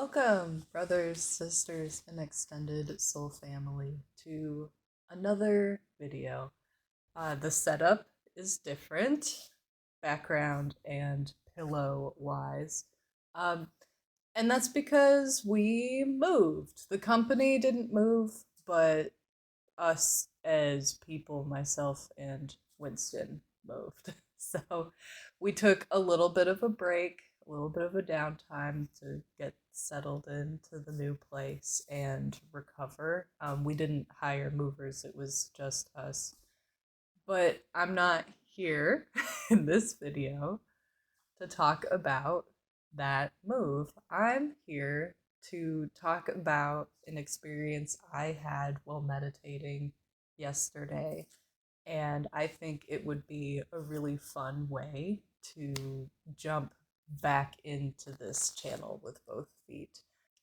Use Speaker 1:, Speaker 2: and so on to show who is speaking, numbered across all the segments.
Speaker 1: Welcome, brothers, sisters, and extended soul family, to another video. The setup is different, background and pillow wise. Um, and that's because we moved. The company didn't move, but us as people, myself and Winston, moved. So we took a little bit of a break, a little bit of a downtime to get settled into the new place and recover. We didn't hire movers, it was just us. But I'm not here in this video to talk about that move. I'm here to talk about an experience I had while meditating yesterday. And I think it would be a really fun way to jump back into this channel with both feet.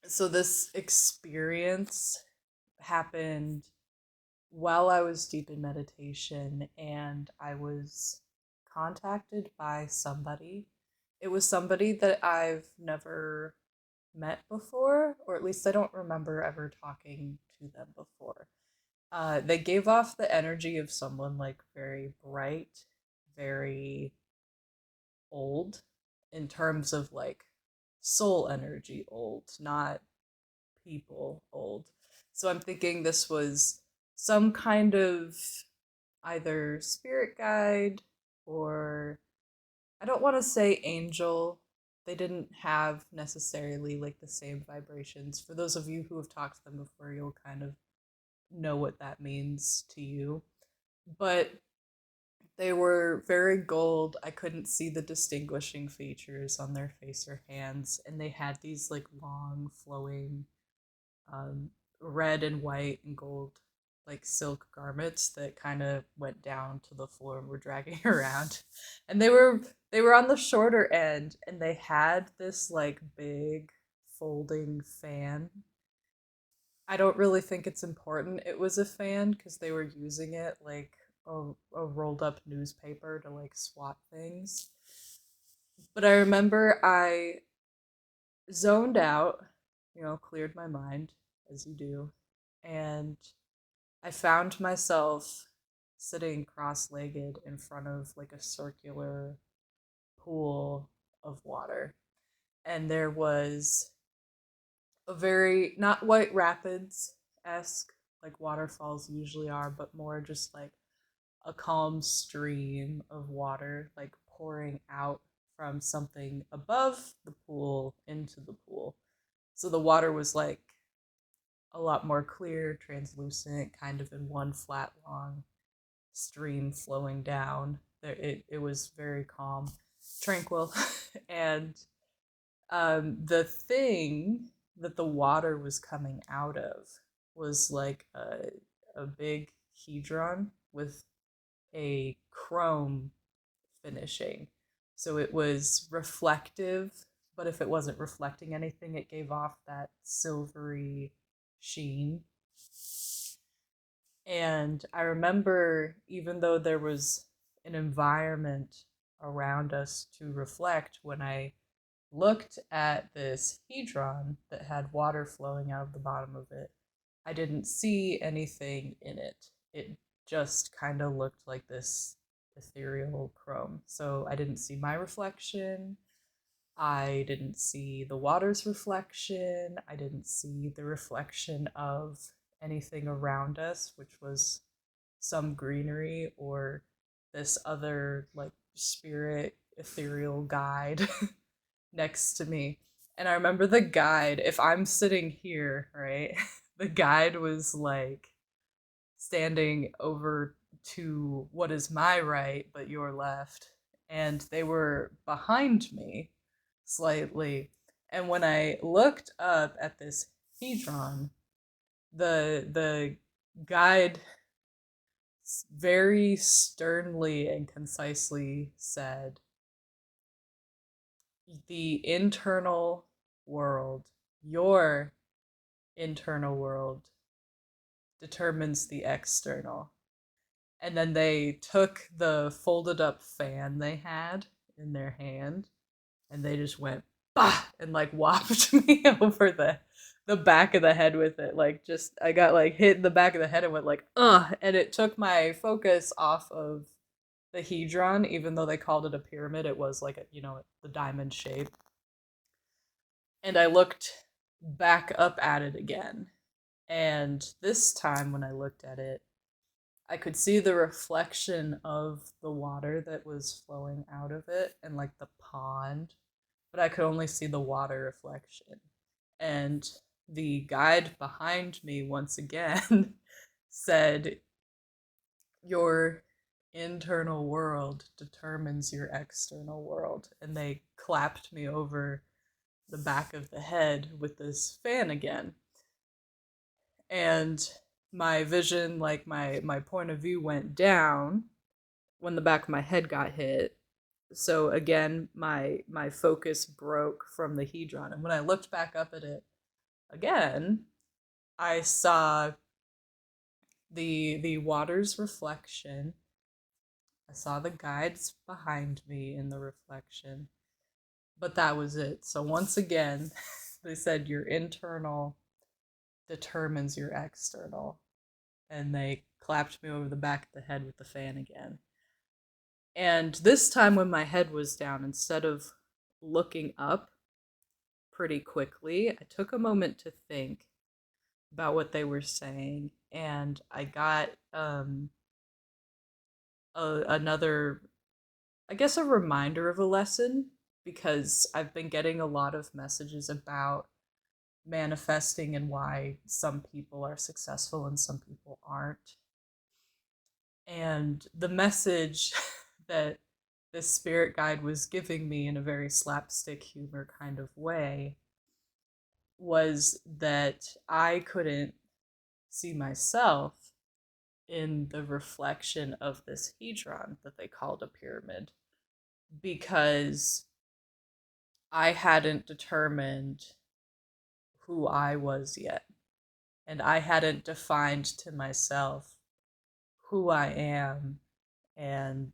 Speaker 1: So, this experience happened while I was deep in meditation, and I was contacted by somebody. It was somebody that I've never met before, or at least I don't remember ever talking to them before. They gave off the energy of someone like very bright, very old, in terms of like soul energy old, not people old. So I'm thinking this was some kind of either spirit guide or I don't want to say angel. They didn't have necessarily like the same vibrations. For those of you who have talked to them before, you'll kind of know what that means to you. But they were very gold. I couldn't see the distinguishing features on their face or hands, and they had these like long flowing um, red and white and gold like silk garments that kind of went down to the floor and were dragging around. And they were on the shorter end, and they had this like big folding fan. I don't really think it's important it was a fan because they were using it like a rolled up newspaper to like swat things. But I remember I zoned out, cleared my mind as you do, and I found myself sitting cross legged in front of like a circular pool of water. And there was a very, not White Rapids esque, like waterfalls usually are, but more just like a calm stream of water, like pouring out from something above the pool into the pool. So the water was like a lot more clear, translucent, kind of in one flat, long stream flowing down. It was very calm, tranquil, and the thing that the water was coming out of was like a big hedron with a chrome finishing. So it was reflective, but if it wasn't reflecting anything, it gave off that silvery sheen. And I remember, even though there was an environment around us to reflect, when I looked at this hedron that had water flowing out of the bottom of it, I didn't see anything in it. It just kind of looked like this ethereal chrome. So I didn't see my reflection. I didn't see the water's reflection. I didn't see the reflection of anything around us, which was some greenery or this other like spirit ethereal guide next to me. And I remember the guide, if I'm sitting here, right, the guide was like standing over to what is my right, but your left. And they were behind me slightly. And when I looked up at this hedron, the guide very sternly and concisely said, the internal world, your internal world, determines the external. And then they took the folded up fan they had in their hand and they just went bah, and like whopped me over the back of the head with it. Like just I got like hit in the back of the head and went like ugh, and it took my focus off of the hedron. Even though they called it a pyramid, it was like a, the diamond shape. And I looked back up at it again. And this time when I looked at it, I could see the reflection of the water that was flowing out of it and like the pond, but I could only see the water reflection. And the guide behind me once again said, your internal world determines your external world. And they clapped me over the back of the head with this fan again. And my vision, like my point of view went down when the back of my head got hit. So again, my focus broke from the hedron. And when I looked back up at it again, I saw the water's reflection. I saw the guides behind me in the reflection. But that was it. So once again, they said your internal determines your external. And they clapped me over the back of the head with the fan again. And this time, when my head was down, instead of looking up pretty quickly, I took a moment to think about what they were saying, and I got another, I guess, a reminder of a lesson, because I've been getting a lot of messages about manifesting and why some people are successful and some people aren't. And the message that this spirit guide was giving me in a very slapstick humor kind of way was that I couldn't see myself in the reflection of this hedron that they called a pyramid, because I hadn't determined who I was yet. And I hadn't defined to myself who I am and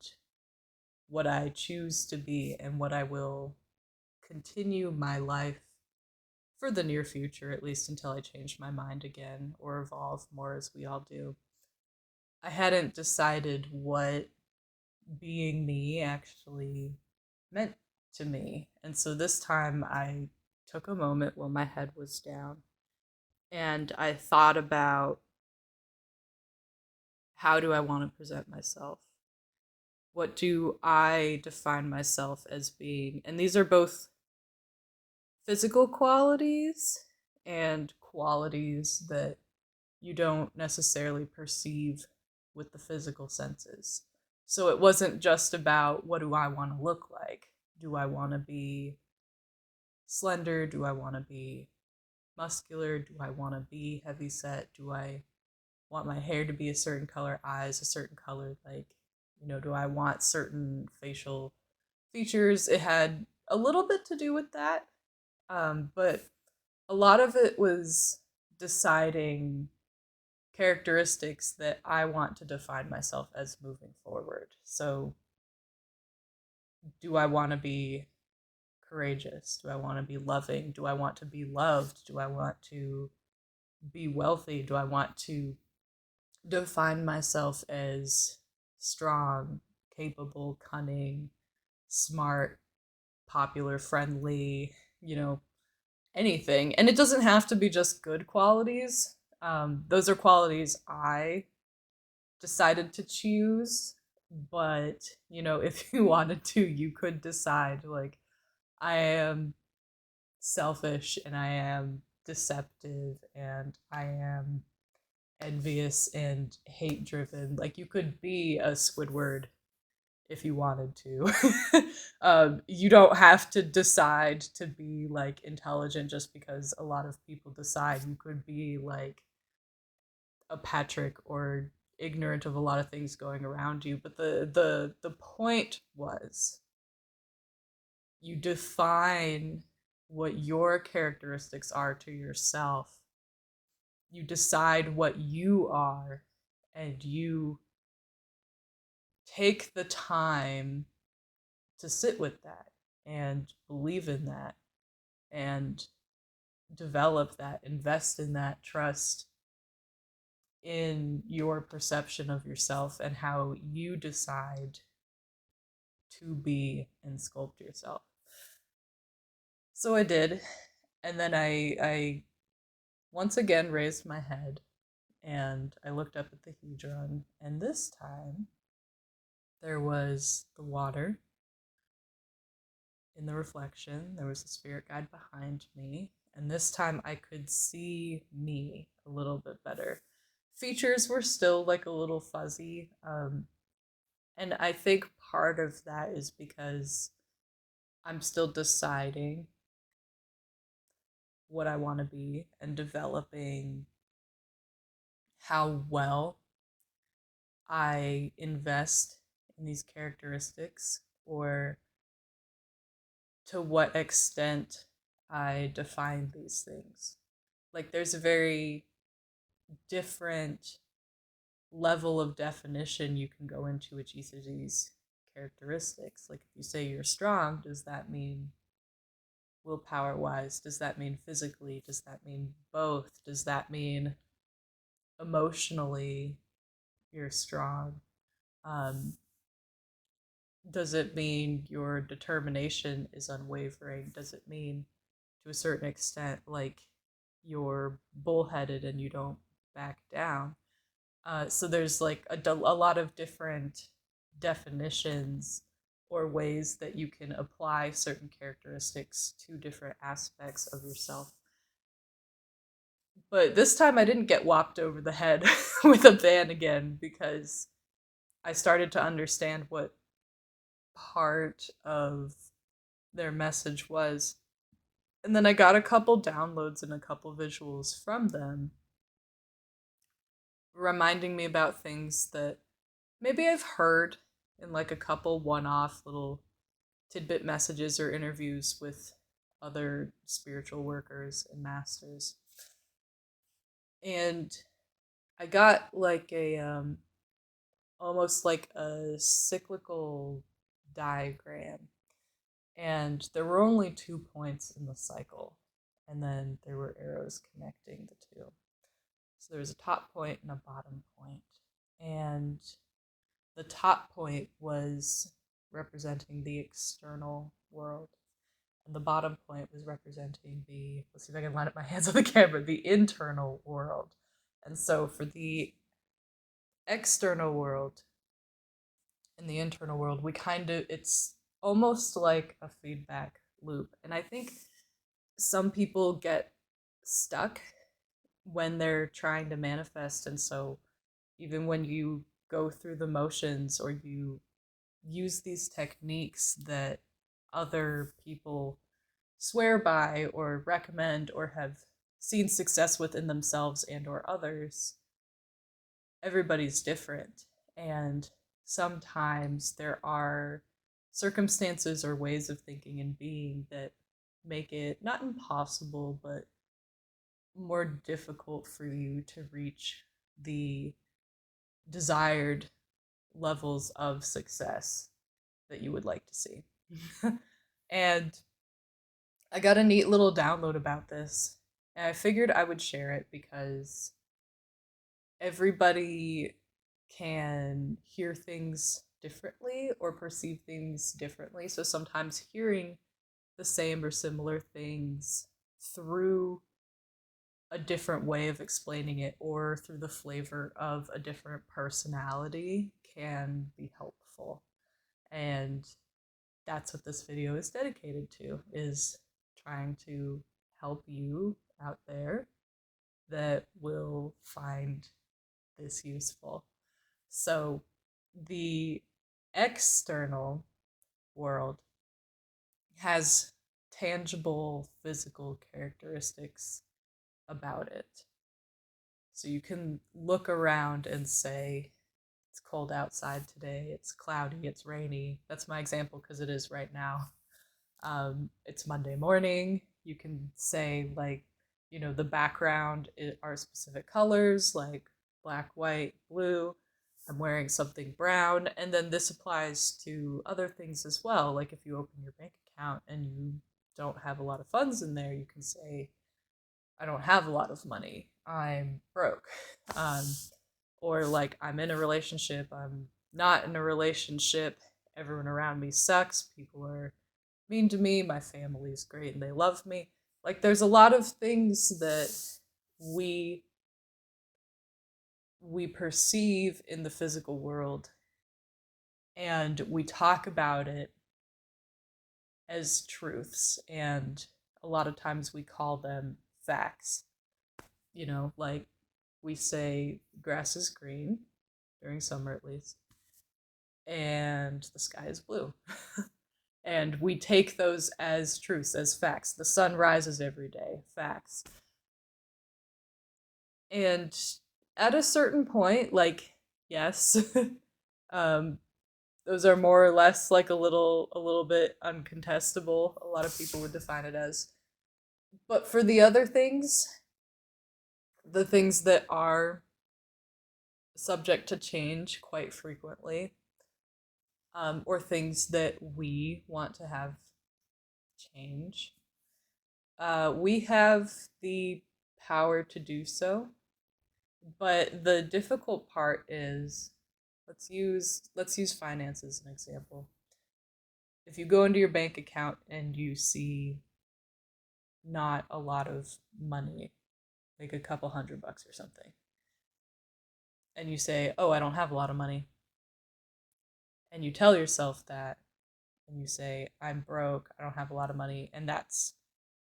Speaker 1: what I choose to be and what I will continue my life for the near future, at least until I change my mind again or evolve more, as we all do. I hadn't decided what being me actually meant to me. And so this time I took a moment while my head was down and I thought about, how do I want to present myself? What do I define myself as being? And these are both physical qualities and qualities that you don't necessarily perceive with the physical senses. So it wasn't just about, what do I want to look like? Do I want to be slender? Do I want to be muscular? Do I want to be heavy set? Do I want my hair to be a certain color, eyes a certain color? Like, do I want certain facial features? It had a little bit to do with that, but a lot of it was deciding characteristics that I want to define myself as moving forward. So, do I want to be courageous? Do I want to be loving? Do I want to be loved? Do I want to be wealthy? Do I want to define myself as strong, capable, cunning, smart, popular, friendly, anything? And it doesn't have to be just good qualities. Those are qualities I decided to choose. But, if you wanted to, you could decide, like, I am selfish and I am deceptive and I am envious and hate driven. Like, you could be a Squidward if you wanted to. You don't have to decide to be like intelligent just because a lot of people decide. You could be like a Patrick or ignorant of a lot of things going around you. But the point was, you define what your characteristics are to yourself. You decide what you are, and you take the time to sit with that and believe in that and develop that, invest in that trust in your perception of yourself and how you decide to be and sculpt yourself. So I did, and then I once again raised my head and I looked up at the hedron, and this time there was the water in the reflection, there was the spirit guide behind me, and this time I could see me a little bit better. Features were still like a little fuzzy, and I think part of that is because I'm still deciding what I want to be and developing how well I invest in these characteristics, or to what extent I define these things. Like, there's a very different level of definition you can go into with each of these characteristics. Like, if you say you're strong, does that mean willpower wise? Does that mean physically? Does that mean both? Does that mean emotionally you're strong? Um, does it mean your determination is unwavering? Does it mean, to a certain extent, like you're bullheaded and you don't back down? So there's like a lot of different definitions or ways that you can apply certain characteristics to different aspects of yourself. But this time I didn't get whopped over the head with a ban again, because I started to understand what part of their message was. And then I got a couple downloads and a couple visuals from them, reminding me about things that maybe I've heard in like a couple one-off little tidbit messages or interviews with other spiritual workers and masters. And I got like a almost like a cyclical diagram, and there were only 2 points in the cycle, and then there were arrows connecting the two. So there was a top point and a bottom point, and the top point was representing the external world, and the bottom point was representing the, let's see if I can line up my hands on the camera, the internal world. And so for the external world and the internal world, we kind of, it's almost like a feedback loop. And I think some people get stuck when they're trying to manifest. And so even when you go through the motions or you use these techniques that other people swear by or recommend or have seen success with in themselves and or others, everybody's different, and sometimes there are circumstances or ways of thinking and being that make it not impossible but more difficult for you to reach the desired levels of success that you would like to see. And I got a neat little download about this, and I figured I would share it because everybody can hear things differently or perceive things differently. So sometimes hearing the same or similar things through a different way of explaining it or through the flavor of a different personality can be helpful. And that's what this video is dedicated to, is trying to help you out there that will find this useful. So the external world has tangible physical characteristics about it. So you can look around and say, it's cold outside today, it's cloudy, it's rainy. That's my example because it is right now. It's Monday morning. You can say, like, the background are specific colors, like black, white, blue. I'm wearing something brown. And then this applies to other things as well. Like if you open your bank account and you don't have a lot of funds in there, you can say, I don't have a lot of money, I'm broke. Um, or like, I'm in a relationship, I'm not in a relationship, everyone around me sucks, people are mean to me, my family's great and they love me. Like, there's a lot of things that we we perceive in the physical world, and we talk about it as truths, and a lot of times we call them facts. Like, we say grass is green, during summer at least, and the sky is blue. And we take those as truths, as facts. The sun rises every day, facts. And at a certain point, like, yes, um, those are more or less like a little bit uncontestable. A lot of people would define it as. But for the other things, the things that are subject to change quite frequently, or things that we want to have change, we have the power to do so. But the difficult part is, let's use finance as an example. If you go into your bank account and you see not a lot of money, like a couple $100 or something, and you say, "Oh, I don't have a lot of money," and you tell yourself that, and you say, "I'm broke, I don't have a lot of money," and that's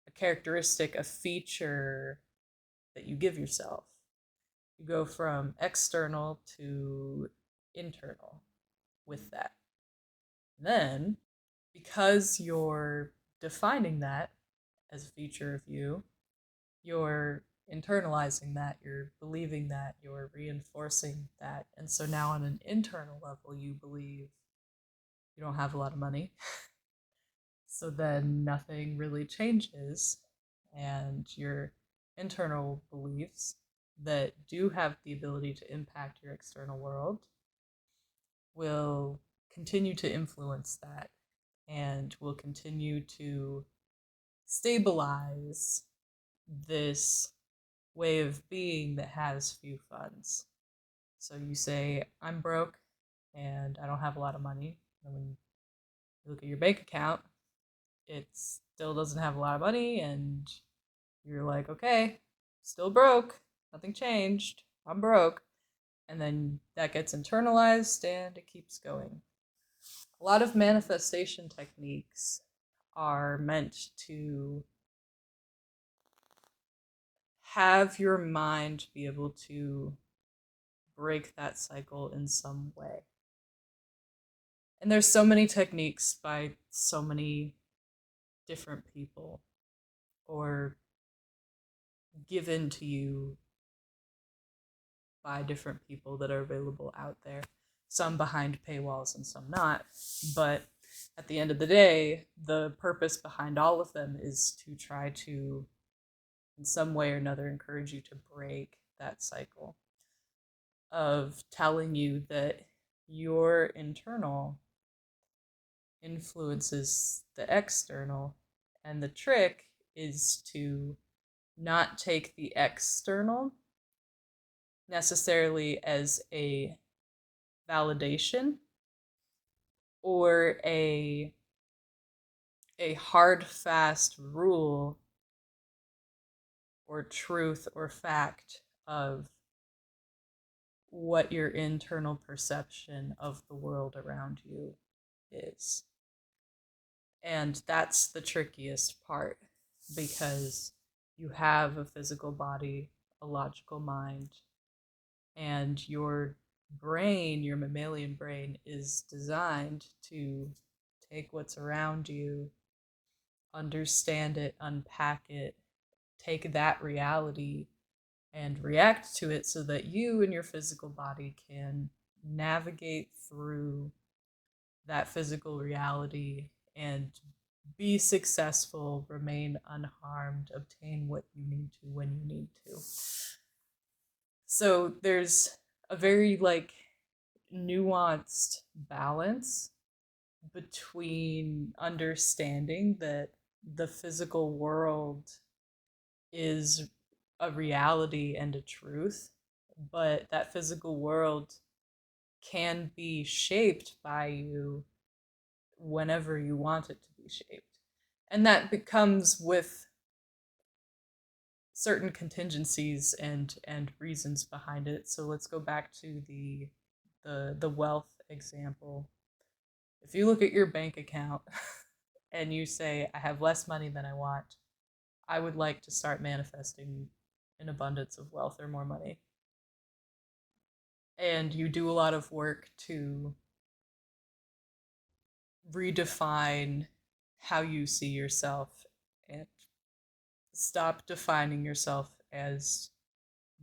Speaker 1: a characteristic, a feature that you give yourself. You go from external to internal with that. And then, because you're defining that as a feature of you, you're internalizing that, you're believing that, you're reinforcing that. And so now, on an internal level, you believe you don't have a lot of money. So then nothing really changes, and your internal beliefs that do have the ability to impact your external world will continue to influence that, and will continue to stabilize this way of being that has few funds. So you say, I'm broke and I don't have a lot of money. And when you look at your bank account, it still doesn't have a lot of money, and you're like, okay, still broke, nothing changed, I'm broke. And then that gets internalized and it keeps going. A lot of manifestation techniques are meant to have your mind be able to break that cycle in some way. And there's so many techniques by so many different people, or given to you by different people that are available out there. Some behind paywalls and some not. But at the end of the day, the purpose behind all of them is to try to, in some way or another, encourage you to break that cycle of telling you that your internal influences the external. And the trick is to not take the external necessarily as a validation or a hard fast rule or truth or fact of what your internal perception of the world around you is. And that's the trickiest part, because you have a physical body, a logical mind, and your brain, your mammalian brain, is designed to take what's around you, understand it, unpack it, take that reality and react to it so that you and your physical body can navigate through that physical reality and be successful, remain unharmed, obtain what you need to when you need to. So there's a very nuanced balance between understanding that the physical world is a reality and a truth, but that physical world can be shaped by you whenever you want it to be shaped. And that becomes with certain contingencies and reasons behind it. So let's go back to the wealth example. If you look at your bank account and you say, I have less money than I want, I would like to start manifesting an abundance of wealth or more money. And you do a lot of work to redefine how you see yourself and stop defining yourself as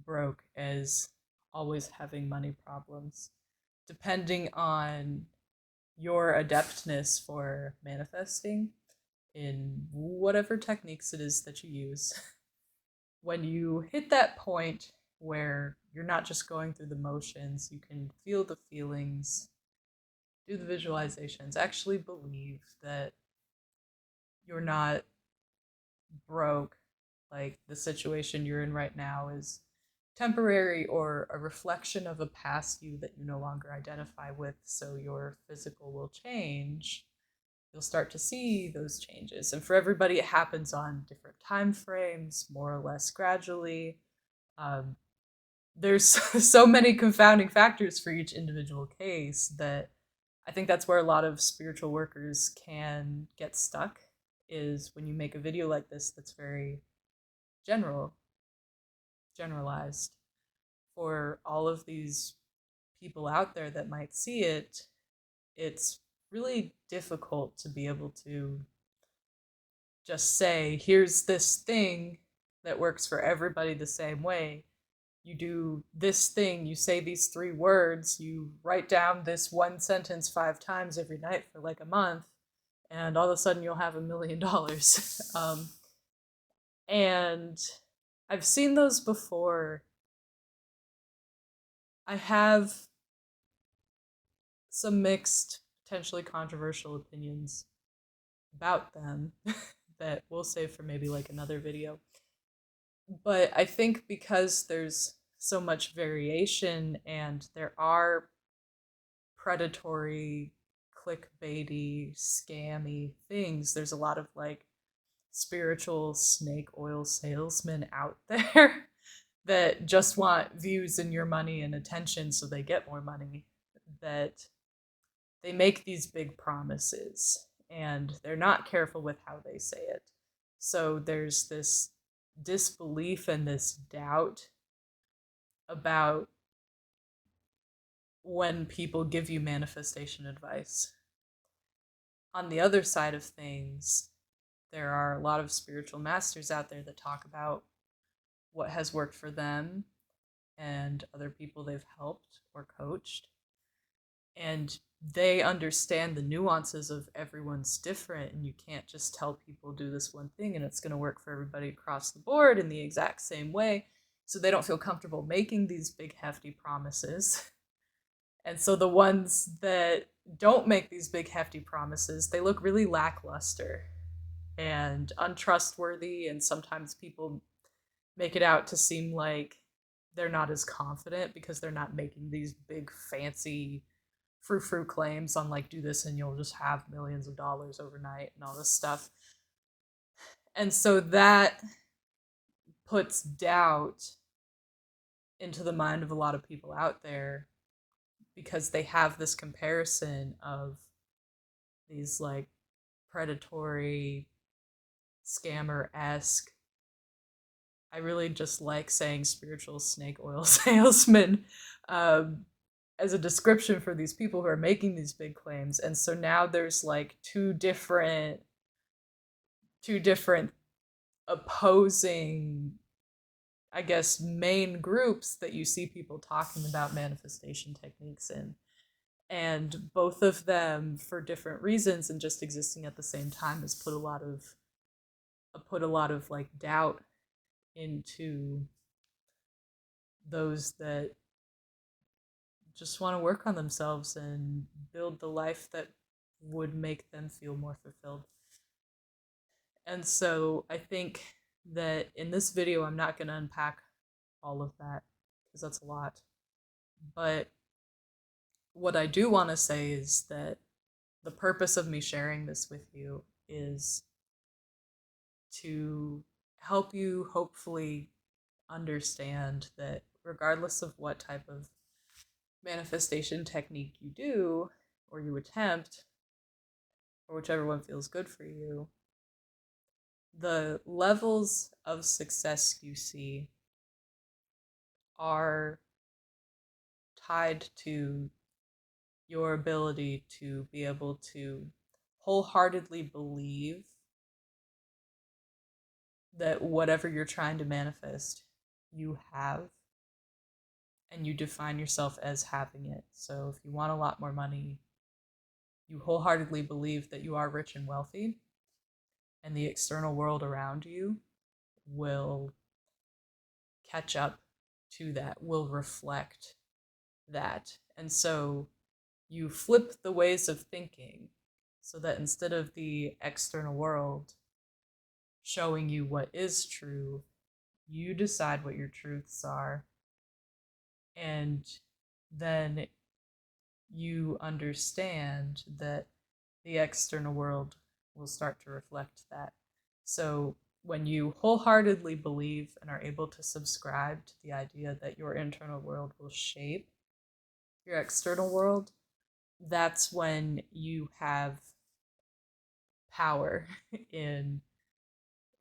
Speaker 1: broke, as always having money problems. Depending on your adeptness for manifesting in whatever techniques it is that you use, when you hit that point where you're not just going through the motions, you can feel the feelings, do the visualizations, actually believe that you're not broke, like the situation you're in right now is temporary or a reflection of a past you that you no longer identify with, so your physical will change. You'll start to see those changes, and for everybody it happens on different time frames, more or less gradually. um, there's so many confounding factors for each individual case that I think that's where a lot of spiritual workers can get stuck, is when you make a video like this that's very general, generalized for all of these people out there that might see it. It's really difficult to be able to just say, here's this thing that works for everybody the same way. You do this thing, you say these 3 words, you write down this one sentence 5 times every night for like a month, and all of a sudden you'll have $1 million. And I've seen those before. I have some mixed, potentially controversial opinions about them that we'll save for maybe like another video. But I think because there's so much variation and there are predatory, clickbaity, scammy things, there's a lot of like spiritual snake oil salesmen out there that just want views and your money and attention so they get more money, that they make these big promises and they're not careful with how they say it. So there's this disbelief and this doubt about when people give you manifestation advice. On the other side of things, there are a lot of spiritual masters out there that talk about what has worked for them and other people they've helped or coached. And they understand the nuances of everyone's different, and you can't just tell people do this one thing and it's going to work for everybody across the board in the exact same way. So they don't feel comfortable making these big hefty promises. And so the ones that don't make these big hefty promises, they look really lackluster and untrustworthy, and sometimes people make it out to seem like they're not as confident because they're not making these big fancy frou-frou claims on like, do this and you'll just have millions of dollars overnight and all this stuff. And so that puts doubt into the mind of a lot of people out there because they have this comparison of these like predatory, scammer-esque, I really just like saying spiritual snake oil salesman, as a description for these people who are making these big claims. And so now there's like two different opposing, I guess, main groups that you see people talking about manifestation techniques in. And both of them, for different reasons and just existing at the same time, has put a lot of like doubt into those that just want to work on themselves and build the life that would make them feel more fulfilled. And so I think that in this video, I'm not going to unpack all of that because that's a lot. But what I do want to say is that the purpose of me sharing this with you is to help you hopefully understand that regardless of what type of manifestation technique you do or you attempt, or whichever one feels good for you, the levels of success you see are tied to your ability to be able to wholeheartedly believe that whatever you're trying to manifest, you have, and you define yourself as having it. So if you want a lot more money, you wholeheartedly believe that you are rich and wealthy, and the external world around you will catch up to that, will reflect that. And so you flip the ways of thinking so that instead of the external world showing you what is true, you decide what your truths are. And then you understand that the external world will start to reflect that. So when you wholeheartedly believe and are able to subscribe to the idea that your internal world will shape your external world, that's when you have power in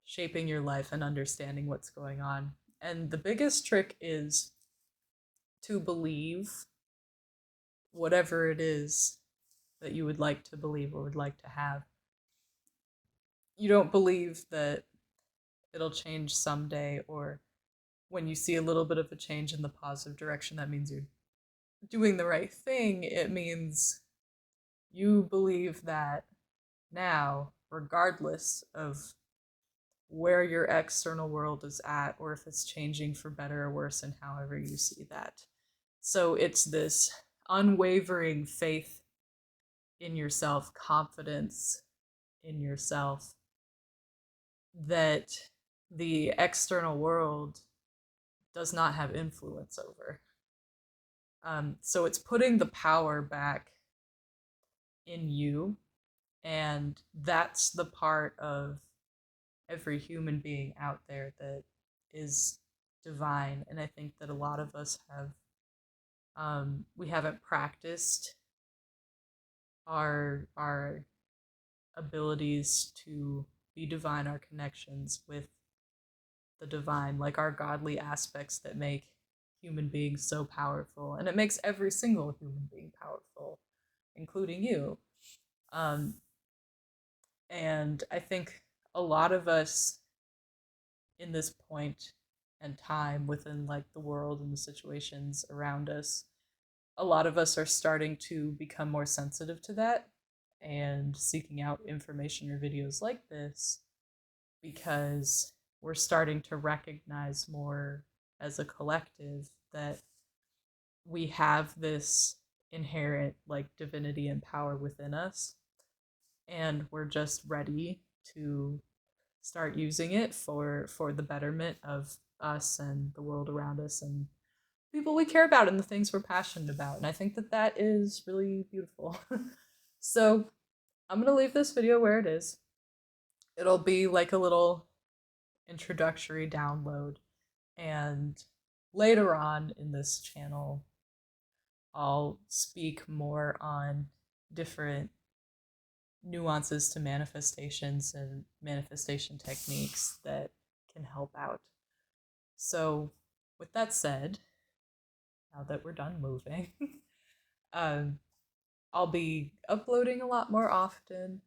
Speaker 1: shaping your life and understanding what's going on. And the biggest trick is to believe whatever it is that you would like to believe or would like to have. You don't believe that it'll change someday, or when you see a little bit of a change in the positive direction, that means you're doing the right thing. It means you believe that now, regardless of where your external world is at, or if it's changing for better or worse, and however you see that. So it's this unwavering faith in yourself, confidence in yourself, that the external world does not have influence over. So it's putting the power back in you, and that's the part of every human being out there that is divine. And I think that a lot of us have, we haven't practiced our abilities to be divine, our connections with the divine, like our godly aspects that make human beings so powerful. And it makes every single human being powerful, including you. Um, and I think a lot of us in this point and time within like the world and the situations around us, a lot of us are starting to become more sensitive to that and seeking out information or videos like this because we're starting to recognize more as a collective that we have this inherent like divinity and power within us, and we're just ready to start using it for the betterment of us and the world around us and people we care about and the things we're passionate about. And I think that that is really beautiful. So I'm going to leave this video where it is. It'll be like a little introductory download. And later on in this channel, I'll speak more on different nuances to manifestations and manifestation techniques that can help out. So, with that said, now that we're done moving, um, I'll be uploading a lot more often,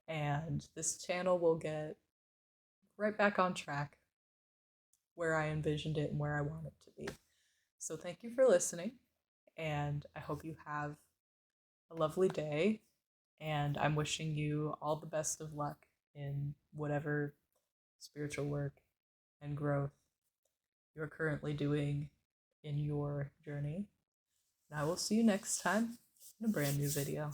Speaker 1: and this channel will get right back on track where I envisioned it and where I want it to be. So, thank you for listening, and I hope you have a lovely day. And I'm wishing you all the best of luck in whatever spiritual work and growth you're currently doing in your journey. And I will see you next time in a brand new video.